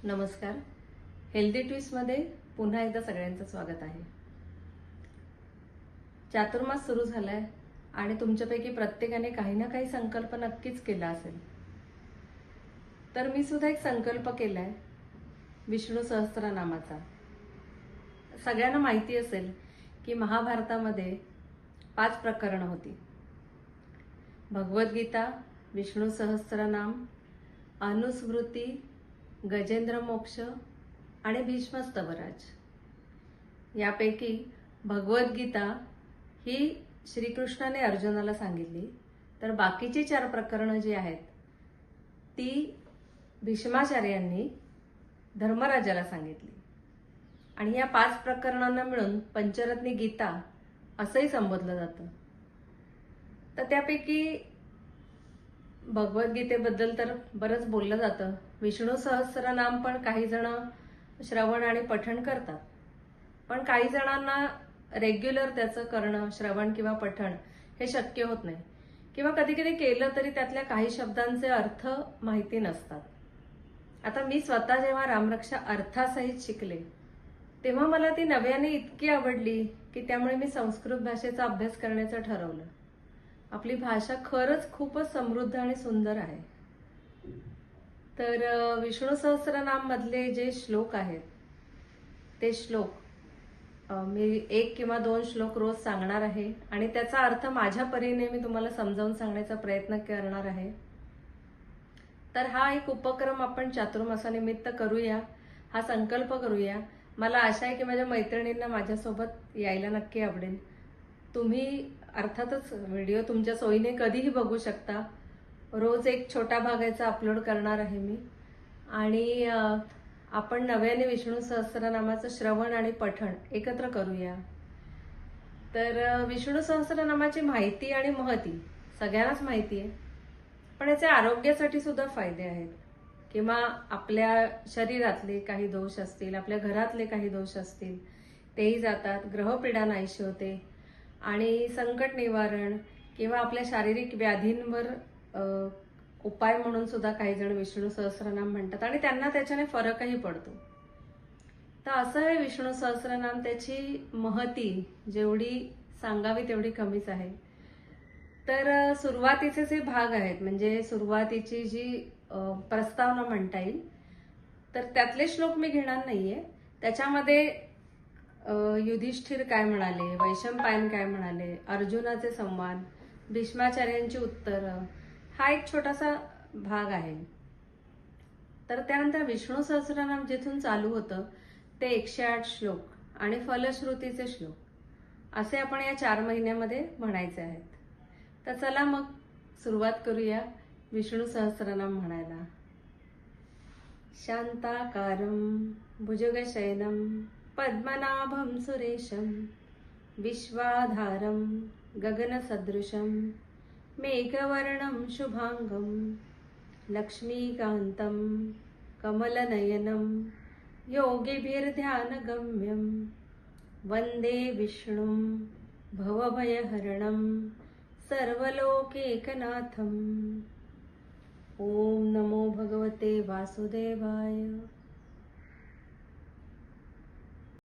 नमस्कार. हेल्दी ट्विस्टमध्ये पुन्हा एकदा सगळ्यांचं स्वागत आहे. चातुर्मास सुरू झालाय आणि तुमच्यापैकी प्रत्येकाने काही ना काही संकल्प नक्कीच केला असेल. तर मी सुद्धा एक संकल्प केलाय विष्णू सहस्त्रनामाचा. सगळ्यांना माहिती असेल की महाभारतामध्ये 5 प्रकरणं होती. भगवद्गीता, विष्णू सहस्त्रनाम, अनुस्मृती, गजेंद्र मोक्ष आणि भीष्मस्तवराज. यापैकी भगवद्गीता ही श्रीकृष्णाने अर्जुनाला सांगितली, तर बाकीची 4 प्रकरणं जी आहेत ती भीष्माचार्यांनी धर्मराजाला सांगितली. आणि या 5 प्रकरणांना मिळून पंचरत्नी गीता असंही संबोधलं जातं. तर त्यापैकी भगवद्गीतेबद्दल तर बरंच बोललं जातं. विष्णू सहस्त्रनाम पण काही जण श्रवण आणि पठण करतात, पण काही जणांना रेग्युलर त्याचं करणं, श्रवण किंवा पठण हे शक्य होत नाही, किंवा कधी कधी केलं तरी त्यातल्या काही शब्दांचे अर्थ माहिती नसतात. आता मी स्वतः जेव्हा रामरक्षा अर्थासहित शिकले तेव्हा मला ती नव्याने इतकी आवडली की त्यामुळे मी संस्कृत भाषेचा अभ्यास करण्याचं ठरवलं. आपली भाषा खरंच खूपच समृद्ध आणि सुंदर आहे. तर विष्णू सहस्त्रनाम मधले जे श्लोक आहेत ते श्लोक मी 1 किंवा 2 श्लोक रोज सांगणार आहे आणि त्याचा अर्थ माझ्या परीने मी तुम्हाला समजावून सांगण्याचा प्रयत्न करणार आहे. तर हा एक उपक्रम आपण चातुर्मासानिमित्त करूया, हा संकल्प करूया. मला आशा आहे की माझ्या मैत्रिणींना माझ्यासोबत यायला नक्की आवडेल. तुम्ही अर्थातच व्हिडिओ तुमच्या सोयीने कधीही बघू शकता. रोज एक छोटा भागाचा अपलोड करणार आहे मी. आणि आपण नव्याने विष्णू सहस्त्रनामाचं श्रवण आणि पठण एकत्र करूया. तर विष्णू सहस्त्रनामाची माहिती आणि महती सगळ्यांनाच माहिती आहे, पण याचे आरोग्यासाठी सुद्धा फायदे आहेत. किंवा आपल्या शरीरातले काही दोष असतील, आपल्या घरातले काही दोष असतील तेही जातात. ग्रहपीडा नाहीशी होते आणि संकट निवारण किंवा आपल्या शारीरिक व्याधींवर उपाय म्हणून सुद्धा काही जण विष्णू सहस्त्रनाम म्हणतात आणि त्यांना त्याच्याने फरकही पडतो. तर असं आहे विष्णू सहस्त्रनाम. त्याची महती जेवढी सांगावी तेवढी कमीच आहे. तर सुरुवातीचे जे भाग आहेत, म्हणजे सुरुवातीची जी प्रस्तावना म्हणता येईल, तर त्यातले श्लोक मी घेणार नाहीये. त्याच्यामध्ये युधिष्ठिर काय म्हणाले, वैशंपायन काय म्हणाले, अर्जुनाचे संवाद, भीष्माचार्यांची उत्तरं, हा एक छोटासा भाग आहे. तर त्यानंतर विष्णू सहस्त्रनाम जिथून चालू होतं ते 108 श्लोक आणि फलश्रुतीचे श्लोक असे आपण या 4 महिन्यामध्ये म्हणायचे आहेत. तर चला मग सुरुवात करूया विष्णू सहस्त्रनाम म्हणायला. शांताकारं भुजगशयनं पद्मनाभं सुरेशं विश्वाधारं गगनसदृशं मेघवर्णं शुभांगं लक्ष्मीकान्तं कमलनयनं योगिभिर्ध्यानगम्यं वन्दे विष्णुं भवभयहरणं सर्वलोकैकनाथम्. ओम नमो भगवते वासुदेवाय.